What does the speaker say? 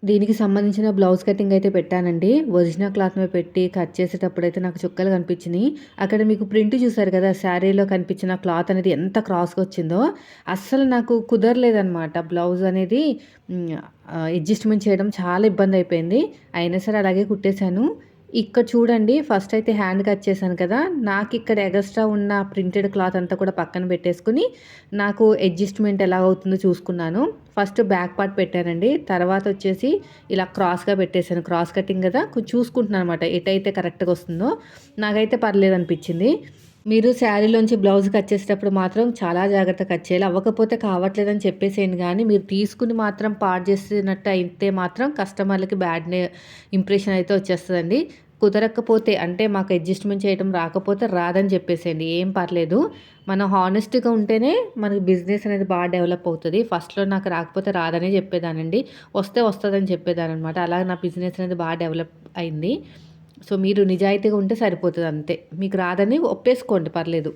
దీనికి సంబంధించిన blouse cutting అయితే పెట్టానండి. ఒరిజినల్ క్లాత్ మీద పెట్టి కట్ చేసేటప్పుడైతే నాకు చుక్కలు కనిపించినియి. అక్కడ మీకు ప్రింట్ చూసారు కదా! శారీలో కనిపించిన క్లాత్ అనేది ఎంత క్రాస్‌గా వచ్చిందో, అస్సలు నాకు కుదరలేదనమాట. బ్లౌజ్ అనేది అడ్జస్ట్‌మెంట్ చేయడం చాలా ఇబ్బందయిపోయింది. అయినా సరే అలాగే కుట్టేశాను. ఇక్కడ చూడండి, ఫస్ట్ అయితే హ్యాండ్ కట్ చేశాను కదా! నాకిక్కడ ఎగస్ట్రా ఉన్న ప్రింటెడ్ క్లాత్ అంతా కూడా పక్కన పెట్టేసుకొని, నాకు అడ్జస్ట్‌మెంట్ ఎలాగవుతుందో చూసుకున్నాను. ఫస్ట్ బ్యాక్ పార్ట్ పెట్టానండి. తర్వాత వచ్చేసి ఇలా క్రాస్‌గా పెట్టేసాను. క్రాస్ కటింగ్ కదా! కొంచెం చూసుకుంటున్నాను అనమాట. ఎటైతే కరెక్ట్‌గా వస్తుందో. నాకైతే పర్లేదనిపించింది. మీరు శారీలోంచి బ్లౌజ్ కట్ చేసేటప్పుడు మాత్రం చాలా జాగ్రత్తగా కట్ చేయాలి. అవ్వకపోతే కావట్లేదని చెప్పేసేయండి గానీ, మీరు తీసుకుని మాత్రం పాడు చేసినట్టు అయితే మాత్రం కస్టమర్‌లకి బ్యాడ్ ఇంప్రెషన్ అయితే వచ్చేస్తదండి. కుదరకపోతే అంటే మాకు అడ్జస్ట్‌మెంట్ చేయడం రాకపోతే రాదని చెప్పేసేయండి. ఏం పర్లేదు. మనం హానెస్ట్‌గా ఉంటేనే మనకి బిజినెస్ అనేది బాగా డెవలప్ అవుతది. ఫస్ట్‌లో నాకు రాకపోతే రాదనే చెప్పేదానండి. వస్తే వస్తదని చెప్పేదాన్ననమాట. అలాగే నా బిజినెస్ అనేది బాగా డెవలప్ అయింది. సో, మీరు నిజాయితీగా ఉంటే సరిపోతది అంతే. మీకు రాదని ఒప్పేసుకోండి, పర్లేదు.